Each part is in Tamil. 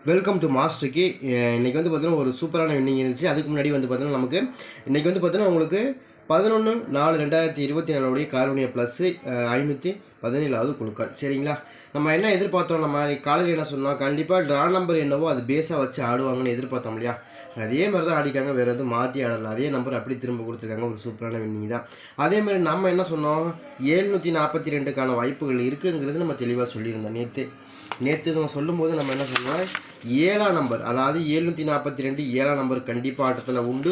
வெல்கம் டு மாஸ்டருக்கு. இன்றைக்கி வந்து பார்த்தீங்கன்னா ஒரு சூப்பரான வின்னிங் இருந்துச்சு. அதுக்கு முன்னாடி வந்து பார்த்தீங்கன்னா நமக்கு இன்றைக்கி வந்து பார்த்தீங்கன்னா உங்களுக்கு 11/4/2024 கார்பனியா ப்ளஸ்ஸு 517வது குழுக்கள். சரிங்களா? நம்ம என்ன எதிர்பார்த்தோம், நம்ம காலையில் என்ன சொன்னோம், கண்டிப்பாக ட்ரா நம்பர் என்னவோ அது பேஸாக வச்சு ஆடுவாங்கன்னு எதிர்பார்த்தோம் இல்லையா? அதே மாதிரி தான் ஆடிக்காங்க, வேறு எதுவும் மாற்றி ஆடலை. அதே நம்பர் அப்படி திரும்ப கொடுத்துருக்காங்க. ஒரு சூப்பரான வின்னிங் தான். அதே மாதிரி நம்ம என்ன சொன்னோம், 742க்கான வாய்ப்புகள் இருக்குங்கிறது நம்ம தெளிவாக சொல்லியிருந்தோம் நேற்று நம்ம சொல்லும்போது நம்ம என்ன சொன்னோம், 7ஆம் நம்பர், அதாவது 742 7ஆம் நம்பர் கண்டிப்பாக ஆட்டத்தில் உண்டு.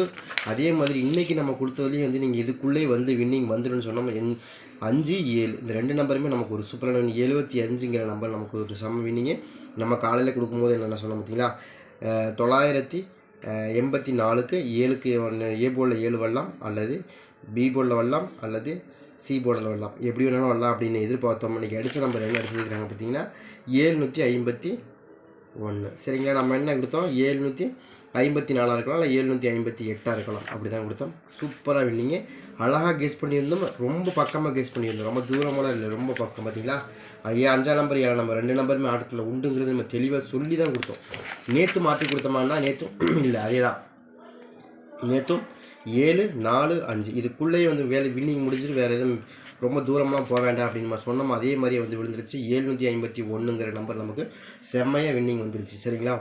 அதே மாதிரி இன்றைக்கி நம்ம கொடுத்ததுலேயும் வந்து நீங்கள் இதுக்குள்ளே வந்து வின்னிங் வந்துடுன்னு சொன்னோம். 5 7 இந்த ரெண்டு நம்பருமே நமக்கு ஒரு சூப்பரான 75ங்கிற நம்பர் நமக்கு ஒரு சம வின்னிங்கு. நம்ம காலையில் கொடுக்கும்போது என்னென்ன சொன்னோம் பார்த்தீங்களா, 984க்கு 7க்கு ஏ போர்டில் 7 வரலாம், அல்லது பி போர்டில் வரலாம், அல்லது சி போர்டில் வரலாம், எப்படி வேணாலும் வரலாம் அப்படின்னு எதிர்பார்த்தோம். இன்றைக்கி அடித்த நம்பர் என்ன அடிச்சிருக்கிறாங்க பார்த்தீங்கன்னா 751. சரிங்களா? நம்ம என்ன கொடுத்தோம், 754 இருக்கலாம், இல்லை 758 இருக்கலாம், அப்படி தான் கொடுத்தோம். சூப்பராக வின்னிங்க. அழகாக கெஸ் பண்ணியிருந்தோம். ரொம்ப பக்கமாக கெஸ் பண்ணியிருந்தோம். ரொம்ப தூரமெல்லாம் இல்லை, ரொம்ப பக்கம். பார்த்தீங்களா? 5ஆம் நம்பர் 7ஆம் நம்பர் ரெண்டு நம்பருமே ஆட்டத்தில் உண்டுங்கிறது நம்ம தெளிவாக சொல்லி தான் கொடுத்தோம். நேற்று மாற்றி கொடுத்தோமான்னா நேற்றும் இல்லை, அதே தான். நேற்றும் 7 4 5 இதுக்குள்ளேயே வந்து வின்னிங் முடிஞ்சிட்டு வேறு எதுவும் ரொம்ப தூரமாக போக வேண்டாம் அப்படின்னு நம்ம சொன்னோம். அதே மாதிரியே வந்து விழுந்துருச்சு. 751ங்கிற நம்பர் நமக்கு செம்மையாக வின்னிங் வந்துருச்சு. சரிங்களா?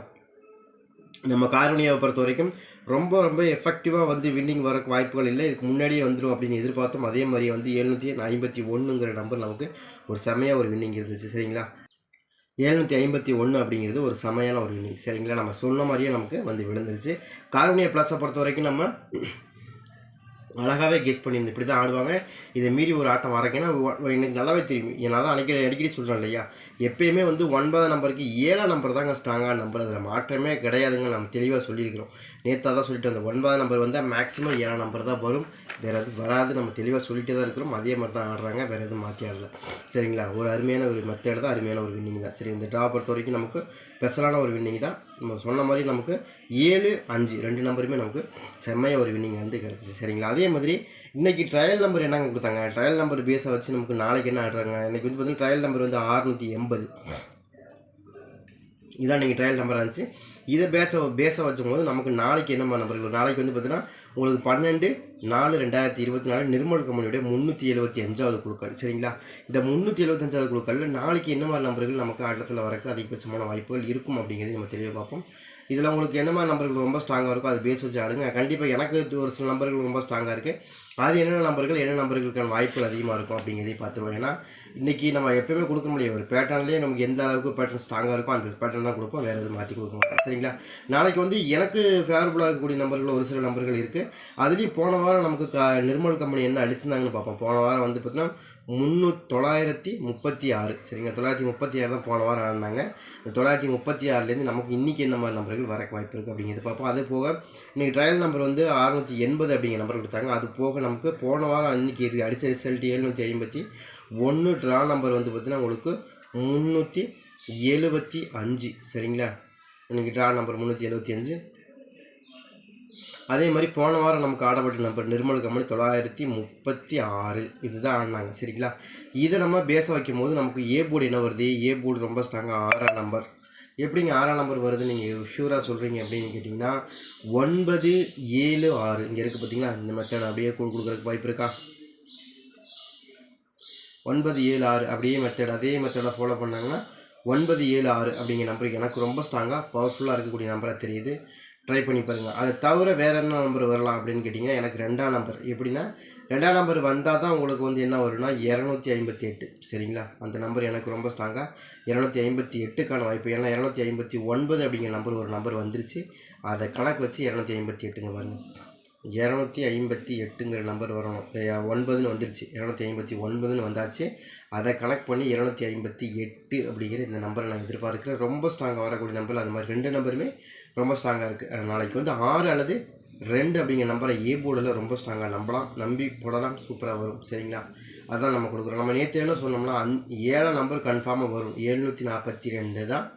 நம்ம கார்பனியாவை பொறுத்த வரைக்கும் ரொம்ப எஃபெக்டிவாக வந்து வின்னிங் வரக்கு வாய்ப்புகள் இல்லை. இதுக்கு முன்னாடியே வந்துடும் அப்படின்னு எதிர்பார்த்தோம். அதே மாதிரி வந்து 751ங்கிற நம்பர் நமக்கு ஒரு செம்மையாக ஒரு வின்னிங் இருந்துச்சு. சரிங்களா? 751 அப்படிங்கிறது ஒரு செமையான ஒரு வின்னிங். சரிங்களா? நம்ம சொன்ன மாதிரியே நமக்கு வந்து விழுந்துருச்சு. கார்பனியா ப்ளஸை பொறுத்த வரைக்கும் நம்ம அழகாகவே கெஸ் பண்ணியிருந்தேன். இப்படி தான் ஆடுவாங்க, இதை மீறி ஒரு ஆட்டம் வரக்கேன்னா எனக்கு நல்லாவே தெரியும். நான் தான் அடிக்கடி சொல்கிறேன் இல்லையா, எப்பயுமே வந்து 9ஆம் நம்பருக்கு 7ஆம் நம்பர் தாங்க ஸ்ட்ராங்கான நம்பர். அதில் மாற்றமே கிடையாதுங்க. நம்ம தெளிவாக சொல்லியிருக்கிறோம். நேற்று தான் சொல்லிட்டு அந்த 9ஆம் நம்பர் வந்தால் மேக்ஸிமம் 7ஆம் நம்பர் தான் வரும், வேறு எதுவும் வராது. நம்ம தெளிவாக சொல்லிகிட்டே தான் இருக்கிறோம். அதே மாதிரி தான் ஆடுறாங்க, வேறு எதுவும் மாற்றி ஆடலை. சரிங்களா? ஒரு அருமையான ஒரு மெத்தேடு தான், அருமையான ஒரு வின்னிங் தான். சரி, இந்த ட்ரா பொறுத்த வரைக்கும் நமக்கு ஸ்பெஷலான ஒரு வின்னிங் தான். நம்ம சொன்ன மாதிரி நமக்கு 7 5 ரெண்டு நம்பருமே நமக்கு செம்மையாக ஒரு வின்னிங் வந்து கிடச்சிச்சு. சரிங்களா? அதே மாதிரி இன்றைக்கி ட்ரையல் நம்பர் என்னங்க கொடுத்தாங்க, ட்ரையல் நம்பர் பேஸை வச்சு நமக்கு நாளைக்கு என்ன ஆடுறாங்க. இன்றைக்கி வந்து பார்த்தீங்கன்னா ட்ரையல் நம்பர் வந்து 680. இதான் நீங்கள் ட்ரையல் நம்பராக இருந்துச்சு. இதை பேஸை வச்சும் போது நமக்கு நாளைக்கு என்னம்மா நம்பர்கள், நாளைக்கு வந்து பார்த்தீங்கன்னா உங்களுக்கு 12/4/2024 நிர்மல் கம்பெனியுடைய 375வது குழுக்கள். சரிங்களா? இந்த 375வது குழுக்களில் நாளைக்கு என்ன மாதிரி நம்பர்கள் நமக்கு ஆட்டத்தில் வரக்கு அதிகபட்சமான வாய்ப்புகள் இருக்கும் அப்படிங்கிறது நம்ம தெளிவாக பார்ப்போம். இதில் உங்களுக்கு என்ன மாதிரி நம்பர்கள் ரொம்ப ஸ்ட்ராங்காக இருக்கும் அது பேஸ் வச்சு ஆடுங்க. கண்டிப்பாக எனக்கு ஒரு சில நம்பர்கள் ரொம்ப ஸ்ட்ராங்காக இருக்குது. அது என்ன நம்பர்களுக்கான வாய்ப்புகள் அதிகமாக இருக்கும் அப்படிங்கிறதையும் பார்த்துருவோம். ஏன்னா இன்றைக்கி நம்ம எப்போயுமே கொடுக்க முடியும், ஒரு பேட்டர்ன்லேயே நமக்கு எந்த அளவுக்கு பேட்டர்ன் ஸ்ட்ராங்காக இருக்கும் அந்த பேட்டர்ன் தான் கொடுப்போம், வேறு எதுவும் மாற்றி கொடுக்க மாட்டோம். சரிங்களா? நாளைக்கு வந்து எனக்கு ஃபேவரபுளாக இருக்கக்கூடிய நம்பர்கள் ஒரு சில நம்பர்கள் இருக்குது. அதுலேயும் போன வாரம் நமக்கு நிர்மல் கம்பெனி என்ன அடிச்சிருந்தாங்கன்னு பார்ப்போம். போன வாரம் வந்து பார்த்தீங்கன்னா 936. சரிங்க, 936 தான் போன வாரம் ஆடினாங்க. இந்த 936லேருந்து நமக்கு இன்றைக்கி என்ன மாதிரி நம்பர்கள் வரக்கு வாய்ப்பு இருக்குது அப்படிங்கிறது பார்ப்போம். அது போக இன்றைக்கி ட்ரையல் நம்பர் வந்து 680 அப்படிங்கிற நம்பர் கொடுத்தாங்க. அது போக நமக்கு போன வாரம் இன்றைக்கி அடித்த ரிசல்ட் 751. ட்ரா நம்பர் வந்து பார்த்திங்கன்னா உங்களுக்கு 375. சரிங்களா? இன்றைக்கி ட்ரா நம்பர் 375. அதே மாதிரி போன வாரம் நமக்கு ஆடப்பட்ட நம்பர் நிர்மல் கம்பெனி 936 இதுதான் ஆடினாங்க. சரிங்களா? இதை நம்ம பேச வைக்கும் போது நமக்கு ஏ போர்டு என்ன வருது, ஏ போர்டு ரொம்ப ஸ்ட்ராங்காக 6ஆம் நம்பர். எப்படிங்க 6ஆம் நம்பர் வருது நீங்கள் ஷூராக சொல்கிறீங்க அப்படின்னு கேட்டிங்கன்னா 9 7 6 இங்கே இருக்குது பார்த்தீங்களா, இந்த மெத்தட் அப்படியே கொடுக்குறதுக்கு வாய்ப்பு இருக்கா? 9 7 6 அப்படியே அதே மெத்தடை ஃபாலோ பண்ணாங்கன்னா 9 7 6 அப்படிங்கிற நம்பருக்கு எனக்கு ரொம்ப ஸ்ட்ராங்காக பவர்ஃபுல்லாக இருக்கக்கூடிய நம்பராக தெரியுது. ட்ரை பண்ணி பாருங்கள். அதை தவிர வேறு என்ன நம்பர் வரலாம் அப்படின்னு கேட்டிங்கன்னா எனக்கு 2ஆம் நம்பர். எப்படின்னா 2ஆம் நம்பர் வந்தால் தான் உங்களுக்கு வந்து என்ன வரும்னா 258. சரிங்களா? அந்த நம்பர் எனக்கு ரொம்ப ஸ்ட்ராங்காக 258க்கான வாய்ப்பு. ஏன்னா 259 அப்படிங்கிற நம்பர் ஒரு நம்பர் வந்துருச்சு. அதை கணக்கு வச்சு 258ங்க பாருங்கள். 258ங்கிற நம்பர் வரணும். 9ன்னு வந்துருச்சு, 259ன்னு வந்தாச்சு. அதை கனெக்ட் பண்ணி 258 அப்படிங்கிற இந்த நம்பரை நான் எதிர்பார்க்குறேன். ரொம்ப ஸ்ட்ராங்காக வரக்கூடிய நம்பர். அது மாதிரி ரெண்டு நம்பருமே ரொம்ப ஸ்ட்ராங்காக இருக்குது. நாளைக்கு வந்து 6 அல்லது 2 அப்படிங்கிற நம்பரை ஏ போர்டில் ரொம்ப ஸ்ட்ராங்காக நம்பி போடலாம், சூப்பராக வரும். சரிங்களா? அதுதான் நம்ம கொடுக்குறோம். நம்ம நேற்று என்ன சொன்னோம்னா 7ஆம் நம்பர் கன்ஃபார்மாக வரும், 742 தான்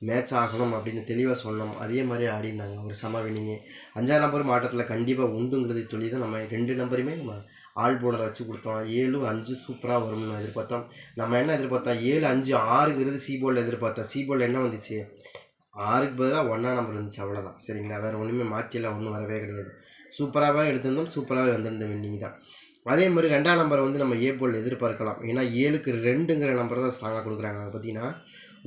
மேட்ச் ஆகணும் அப்படின்னு தெளிவாக சொன்னோம். அதே மாதிரி ஆடினாங்க, ஒரு சம வின்னிங்கு. 5ஆம் நம்பர் மாட்டத்தில் கண்டிப்பாக உண்டுங்கிறது சொல்லி தான் நம்ம ரெண்டு நம்பருமே நம்ம ஆல் போர்டில் வச்சு கொடுத்தோம். 7 5 சூப்பராக வரும்னு எதிர்பார்த்தோம். நம்ம என்ன எதிர்பார்த்தோம், 7 5 6ங்கிறது சி போர்டில் எதிர்பார்த்தோம். சி போர்டில் என்ன வந்துச்சு, 6க்கு பதிலாக 1ஆம் நம்பர் வந்துச்சு, அவ்வளோதான். சரிங்களா, வேறு ஒன்றுமே மாற்றியெல்லாம் ஒன்றும் வரவே கிடையாது. சூப்பராகவே எடுத்திருந்தோம், சூப்பராகவே வந்திருந்த வின்னிங் தான். அதே மாதிரி 2ஆம் நம்பர் வந்து நம்ம ஏ போர்டில் எதிர்பார்க்கலாம். ஏன்னா 7க்கு 2ங்கிற நம்பர் தான் ஸ்ட்ராங்காக கொடுக்குறாங்க. அது பார்த்தீங்கன்னா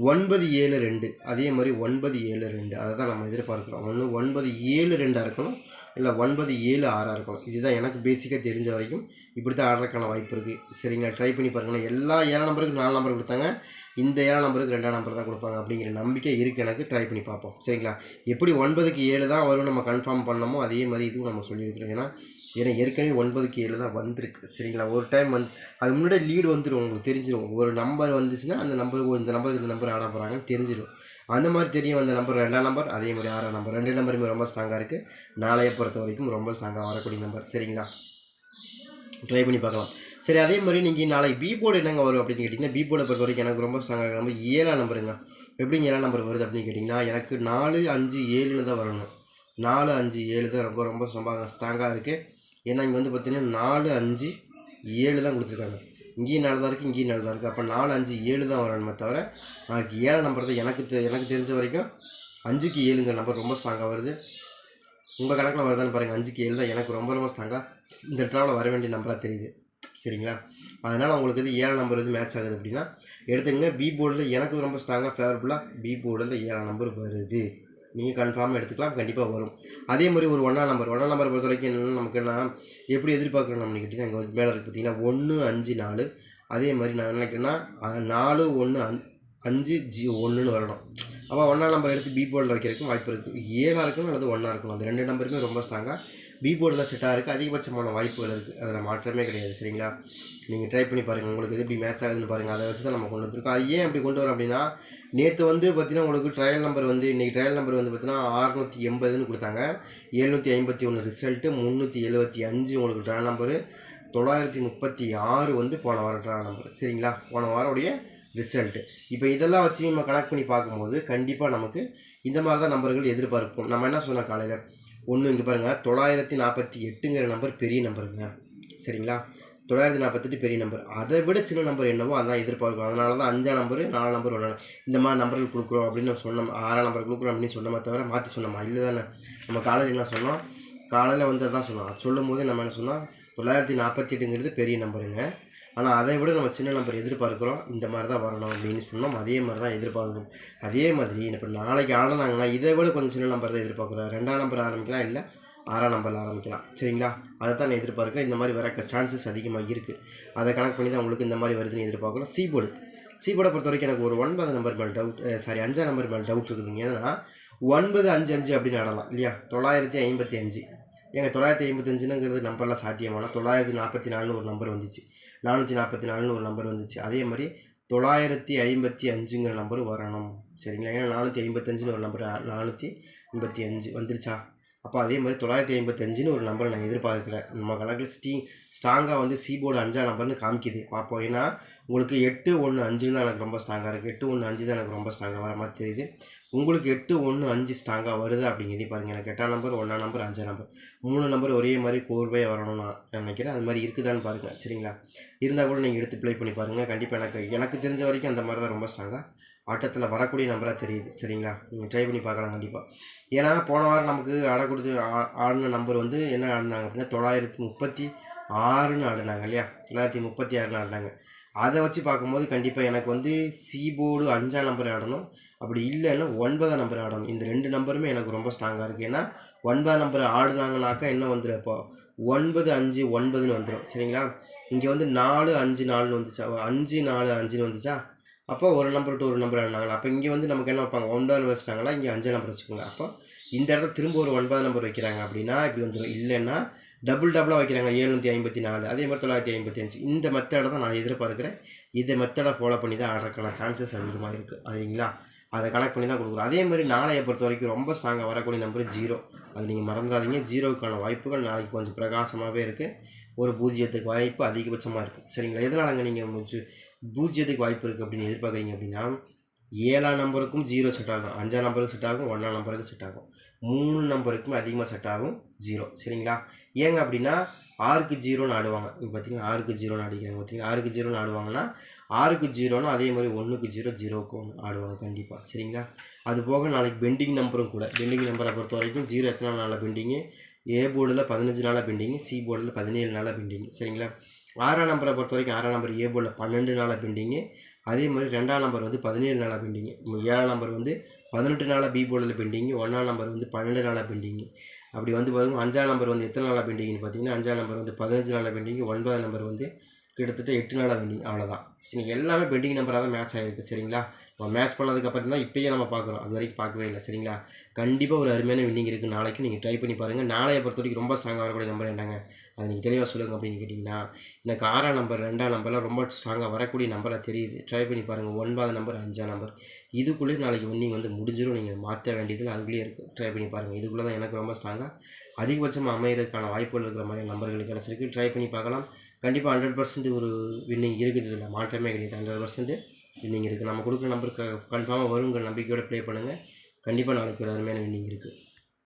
972, அதே மாதிரி 972 அதை தான் நம்ம எதிர்பார்க்குறோம். ஒன்று 972 இருக்கணும், இல்லை 976 இருக்கணும். இதுதான் எனக்கு பேசிக்காக தெரிஞ்ச வரைக்கும் இப்படி தான் ஆடுறதுக்கான வாய்ப்பு இருக்குது. சரிங்களா, ட்ரை பண்ணி பாருங்கள். எல்லா 7 நம்பருக்கு 4 நம்பர் கொடுத்தாங்க, இந்த 7 நம்பருக்கு 2ஆம் நம்பர் தான் கொடுப்பாங்க அப்படிங்கிற நம்பிக்கை இருக்குது எனக்கு. ட்ரை பண்ணி பார்ப்போம். சரிங்களா, எப்படி 9க்கு 7 தான் வரும் நம்ம கன்ஃபார்ம் பண்ணமோ அதே மாதிரி இதுவும் நம்ம சொல்லியிருக்கிறோம். ஏன்னா ஏற்கனவே 9க்கு 7 தான் வந்திருக்கு. சரிங்களா, ஒரு டைம் வந்து அது முன்னாடியே லீடு வந்துடும், உங்களுக்கு தெரிஞ்சிடும். ஒரு நம்பர் வந்துச்சுன்னா அந்த நம்பருக்கு இந்த நம்பர் ஆட போகிறாங்கன்னு தெரிஞ்சிடும். அந்த மாதிரி தெரியும் அந்த நம்பர் 2ஆம் நம்பர், அதே மாதிரி 6ஆம் நம்பர், 2 நம்பருமே ரொம்ப ஸ்ட்ராங்காக இருக்குது. நாளையை பொறுத்த வரைக்கும் ரொம்ப ஸ்ட்ராங்காக வரக்கூடிய நம்பர். சரிங்களா, ட்ரை பண்ணி பார்க்கலாம். சரி, அதே மாதிரி நீங்கள் நாளைக்கு பி போர்டு என்னங்க வரும் அப்படின்னு கேட்டிங்கன்னா, பி போர்டை பொறுத்த வரைக்கும் எனக்கு ரொம்ப ஸ்ட்ராங்காக நம்பர் 7ஆம் நம்பருங்க. எப்படிங்க 7ஆம் நம்பர் வருது அப்படின்னு கேட்டிங்கன்னா, எனக்கு 4, 5, 7ன்னு தான் வரணும். 4, 5, 7 தான் ரொம்ப ரொம்ப ஸ்ட்ராங்காக இருக்குது. ஏன்னா இங்கே வந்து பார்த்திங்கன்னா 4, 5, 7 தான் கொடுத்துருக்காங்க. இங்கேயும் 4 தான் இருக்குது, இங்கேயும் 4 தான் இருக்குது. அப்போ 4, 5, 7 தான் வரணுமே தவிர நாளைக்கு 7ஆம் நம்பர் தான் எனக்கு தெரிஞ்ச வரைக்கும் 5க்கு 7ங்கிற நம்பர் ரொம்ப ஸ்ட்ராங்காக வருது. உங்கள் கணக்கில் வருதான்னு பாருங்கள். 5க்கு 7 தான் எனக்கு ரொம்ப ரொம்ப ஸ்ட்ராங்காக இந்த ட்ராவில் வர வேண்டிய நம்பராக தெரியுது. சரிங்களா, அதனால் உங்களுக்கு இது 7ஆம் நம்பர் இது மேட்ச் ஆகுது அப்படின்னா எடுத்துக்கங்க. பி போர்டில் எனக்கு ரொம்ப ஸ்ட்ராங்காக ஃபேவரபுளாக பி போர்டில் 7ஆம் நம்பர் வருது. நீங்கள் கன்ஃபார்மாக எடுத்துக்கலாம், கண்டிப்பாக வரும். அதே மாதிரி ஒரு 1ஆம் நம்பர் பொறுத்த வரைக்கும் என்னென்னா நமக்கு என்ன எப்படி எதிர்பார்க்குறோம் அப்படின்னு கேட்டிங்கன்னா, இங்கே மேலே இருக்குது பார்த்தீங்கன்னா 1, 5, 4. அதே மாதிரி நான் நினைக்கிறேன்னா 4, 1, 5, 1ன்னு வரணும். அப்போ 1ஆம் நம்பர் எடுத்து பி போர்டில் வைக்கிறதுக்கும் வாய்ப்பு இருக்குது. 7ஆக இருக்கணும் அல்லது 1ஆக இருக்கணும். அந்த 2 நம்பருமே ரொம்ப ஸ்ட்ராங்காக பி போர்டில் செட்டாக இருக்குது. அதிகபட்சமான வாய்ப்புகள் இருக்குது, அதில் மாற்றமே கிடையாது. சரிங்களா, நீங்கள் ட்ரை பண்ணி பாருங்கள், உங்களுக்கு எது எப்படி மேட்ச் ஆகுதுன்னு பாருங்கள். அதை வச்சு தான் நம்ம கொண்டு வந்துருக்கோம். அது ஏன் அப்படி கொண்டு வரோம் அப்படின்னா, நேற்று வந்து பார்த்திங்கன்னா உங்களுக்கு ட்ரையல் நம்பர் வந்து இன்றைக்கி ட்ரையல் நம்பர் வந்து பார்த்திங்கன்னா 680ன்னு கொடுத்தாங்க. 751 ரிசல்ட்டு, 375 உங்களுக்கு ட்ரா நம்பரு, 936 வந்து போன வாரம் ட்ரா நம்பர். சரிங்களா, போன வாரோடைய ரிசல்ட்டு. இப்போ இதெல்லாம் வச்சு நம்ம கனெக்ட் பண்ணி பார்க்கும்போது கண்டிப்பாக நமக்கு இந்த மாதிரி தான் நம்பர்கள் எதிர்பார்ப்போம். நம்ம என்ன சொன்னோம் காலையில், ஒன்று இங்கே பாருங்கள் 948ங்கிற நம்பர் பெரிய நம்பருங்க. சரிங்களா, 948 பெரிய நம்பர். அதை விட சின்ன நம்பர் என்னவோ அதான் எதிர்பார்க்கும். அதனால தான் 5ஆம் நம்பர், 4 நம்பர், 1 இந்த மாதிரி நம்பர்கள் கொடுக்குறோம் அப்படின்னு நம்ம சொன்னோம். 6ஆம் நம்பர் கொடுக்குறோம் அப்படின்னு சொன்னோமே தவிர மாற்றி சொன்னோமா இல்லை தானே. நம்ம காலையில் என்ன சொன்னோம், காலையில் வந்து அதான் சொன்னோம். அது சொல்லும் போது நம்ம என்ன சொன்னோம், 948ங்கிறது பெரிய நம்பருங்க. ஆனால் அதை விட நம்ம சின்ன நம்பர் எதிர்பார்க்குறோம், இந்த மாதிரி தான் வரணும் அப்படின்னு சொன்னோம். அதே மாதிரி தான் எதிர்பார்க்குறோம். அதே மாதிரி இப்போ நாளைக்கு ஆடினாங்கன்னா இதை விட கொஞ்சம் சின்ன நம்பர் தான் எதிர்பார்க்குறோம். 2ஆம் நம்பர் ஆரம்பிக்கலாம், இல்லை 6ஆம் நம்பரில் ஆரம்பிக்கலாம். சரிங்களா, அதை தான் நான் எதிர்பார்க்குறேன். இந்த மாதிரி வர சான்சஸ் அதிகமாக இருக்குது. அதை கணக்கு பண்ணி தான் உங்களுக்கு இந்த மாதிரி வருதுன்னு எதிர்பார்க்குறோம். சி போர்டை பொறுத்த வரைக்கும் எனக்கு ஒரு 9 நம்பர் மேலே டவுட், 5ஆம் நம்பர் மேலே டவுட் இருக்குதுங்க. ஏன்னா 955 அப்படின்னு ஆடலாம் இல்லையா, 955. ஏங்க 955ங்கிறது நம்பர்லாம் சாத்தியமான 944ன்னு ஒரு நம்பர் வந்துச்சு, 444ன்னு ஒரு நம்பர் வந்துச்சு. அதே மாதிரி 955ங்கிற நம்பர் வரணும். சரிங்களா, ஏன்னா 455ன்னு ஒரு நம்பர் 455 வந்துருச்சா. அப்போ அதே மாதிரி 955ன்னு ஒரு நம்பரை நான் எதிர்பார்க்குறேன். நம்ம கணக்கில் ஸ்ட்ராங்காக வந்து சி போர்டு 5ஆம் நம்பர்னு காமிக்குது பார்ப்போம். ஏன்னா உங்களுக்கு 8, 1, 5 தான் எனக்கு ரொம்ப ஸ்ட்ராங்காக இருக்குது. 8, 1, 5 தான் எனக்கு ரொம்ப ஸ்ட்ராங்காக வர மாதிரி தெரியுது. உங்களுக்கு 8, 1, 5 ஸ்ட்ராங்காக வருது அப்படிங்கிறதே பாருங்கள். எனக்கு 8ஆம் நம்பர், 1ஆம் நம்பர், 5ஆம் நம்பர் 3 நம்பர் ஒரே மாதிரி கோர்வையாக வரணும்னு நான் நினைக்கிறேன். அது மாதிரி இருக்குதான்னு பாருங்கள். சரிங்களா, இருந்தால் கூட நீங்கள் எடுத்து ப்ளே பண்ணி பாருங்கள். கண்டிப்பாக எனக்கு தெரிஞ்ச வரைக்கும் அந்த மாதிரி தான் ரொம்ப ஸ்ட்ராங்காக ஆட்டத்தில் வரக்கூடிய நம்பராக தெரியுது. சரிங்களா, நீங்கள் ட்ரை பண்ணி பார்க்கலாம் கண்டிப்பாக. ஏன்னா போன வாரம் நமக்கு ஆடின நம்பர் வந்து என்ன ஆடினாங்க அப்படின்னா 936ன்னு ஆடினாங்க இல்லையா, 936ன்னு ஆடினாங்க. அதை வச்சு பார்க்கும்போது கண்டிப்பாக எனக்கு வந்து சி போர்டு 5ஆம் நம்பர் ஆடணும், அப்படி இல்லைன்னா 9ஆம் நம்பர் ஆடணும். இந்த 2 நம்பருமே எனக்கு ரொம்ப ஸ்ட்ராங்காக இருக்குது. ஏன்னா 9ஆம் நம்பர் ஆடுனாங்கனாக்கா என்ன வந்துடும், இப்போ 9, 5, 9ன்னு வந்துடும். சரிங்களா, இங்கே வந்து 4, 5, 4ன்னு வந்துச்சா, 5, 4, 5ன்னு வந்துச்சா. அப்போ ஒரு நம்பர் டு ஒரு நம்பர் ஆடினாங்களா. அப்போ இங்கே வந்து நமக்கு என்ன வைப்பாங்க, 9 வச்சுட்டாங்களா, இங்கே 5 நம்பர் வச்சுக்கோங்க. அப்போ இந்த இடத்துல திரும்ப ஒரு 9 நம்பர் வைக்கிறாங்க அப்படின்னா இப்படி வந்துடும். இல்லைன்னா டபுளாக வைக்கிறாங்க, 754, அதே மாதிரி 955. இந்த மெத்தடை தான் நான் எதிர்பார்க்குறேன். இந்த மெத்தடை ஃபாலோ பண்ணி தான் ஆடுறதுக்கான சான்சஸ் அதிகமாக இருக்குது. அதுங்களா, அதை கனெக்ட் பண்ணி தான் கொடுக்குறோம். அதே மாதிரி நாளையை பொறுத்த வரைக்கும் ரொம்ப ஸ்ட்ராங்காக வரக்கூடிய நம்பர் 0. அது நீங்கள் மறந்துடாதீங்க. 0க்கான வாய்ப்புகள் நாளைக்கு கொஞ்சம் பிரகாசமாகவே இருக்குது. ஒரு 0க்கு வாய்ப்பு அதிகபட்சமாக இருக்குது. சரிங்களா, எதனாலங்க நீங்கள் 0க்கு வாய்ப்பு இருக்குது அப்படின்னு எதிர்பார்க்குறீங்க அப்படின்னா, 7ஆம் நம்பருக்கும் 0 செட் ஆகும், 5ஆம் நம்பருக்கு செட் ஆகும், 1ஆம் நம்பருக்கு செட் ஆகும், 3 நம்பருக்குமே அதிகமாக செட் ஆகும் 0. சரிங்களா, ஏங்க அப்படின்னா 6க்கு 0ன்னு ஆடுவாங்க. இங்கே பார்த்தீங்கன்னா 6க்கு 0ன்னு ஆடிக்கிறாங்க. பார்த்தீங்கன்னா 6க்கு 0ன்னு ஆடுவாங்கன்னா 6க்கு 0னா அதே மாதிரி 1க்கு 0 0க்கு 1 ஆடுவாங்க கண்டிப்பாக. சரிங்களா? அது போக நாளைக்கு பெண்டிங் நம்பரும் கூட. பெண்டிங் நம்பரை பொறுத்த வரைக்கும் 0 எத்தனை நாளாக பெண்டிங்கு, ஏ போர்டில் 15 நாளாக பெண்டிங்கு, சி போர்டில் 17 நாளாக பெண்டிங்கு. சரிங்களா? 6ஆம் நம்பரை பொறுத்த வரைக்கும் 6ஆம் நம்பர் ஏ போர்டில் 12 நாளாக பெண்டிங்கு, அதே மாதிரி 2ஆம் நம்பர் வந்து 17 நாளாக பெண்டிங்கு, 7ஆம் நம்பர் வந்து 18 நாளாக பி போர்டில் பெண்டிங்கு, 1ஆம் நம்பர் வந்து 12 நாளாக பெண்டிங்கு. அப்படி வந்து பார்த்தீங்கன்னா 5ஆம் நம்பர் வந்து எத்தனை நாளாக பெண்டிங்னு பார்த்தீங்கன்னா 5ஆம் நம்பர் வந்து 15 நாளாக பெண்டிங்கு, 9ஆம் நம்பர் வந்து கிட்டத்தட்ட 8 நாளாக பெண்டிங். அவ்வளோதான். சரி, எல்லாமே பெண்டிங் நம்பராக தான் மேட்ச் ஆகிருக்கு. சரிங்களா? நம்ம மேட்ச் பண்ணதுக்கப்புறம் தான் இப்போயே நம்ம பார்க்குறோம், அது வரைக்கும் பார்க்கவே இல்லை. சரிங்களா? கண்டிப்பாக ஒரு அருமையான வின்னிங் இருக்குது. நாளைக்கு நீங்கள் ட்ரை பண்ணி பாருங்கள். நாளையை பொறுத்த வரைக்கும் ரொம்ப ஸ்ட்ராங்காக வரக்கூடிய நம்பர் என்னங்க, அதை நீங்கள் தெளிவாக சொல்லுங்கள் அப்படின்னு கேட்டிங்கன்னா, எனக்கு 6ஆம் நம்பர் 2ஆம் நம்பர்லாம் ரொம்ப ஸ்ட்ராங்காக வரக்கூடிய நம்பராக தெரியுது. ட்ரை பண்ணி பாருங்கள். 9ஆம் நம்பர் 5ஆம் நம்பர் இதுக்குள்ளே நாளைக்கு வின்னிங் வந்து முடிஞ்சிடும். நீங்கள் மாற்ற வேண்டியதில் அதுக்குள்ளேயே இருக்குது. ட்ரை பண்ணி பாருங்கள். இதுக்குள்ளே தான் எனக்கு ரொம்ப ஸ்ட்ராங்காக அதிகபட்சமாக அமைகிறதுக்கான வாய்ப்புகள் இருக்கிற மாதிரி நம்பர்கள் கிடச்சிருக்கு. ட்ரை பண்ணி பார்க்கலாம். கண்டிப்பாக 100% ஒரு வின்னிங் இருக்குது. இதில் மாற்றமே கிடையாது. 100% வின்னிங் இருக்குது. நம்ம கொடுக்குற நம்பருக்கு கன்ஃபார்மாக வருங்கிற நம்பிக்கையோடு ப்ளே பண்ணுங்கள். கண்டிப்பாக நாளைக்கு ஒரு அருமையான வின்னிங் இருக்குது.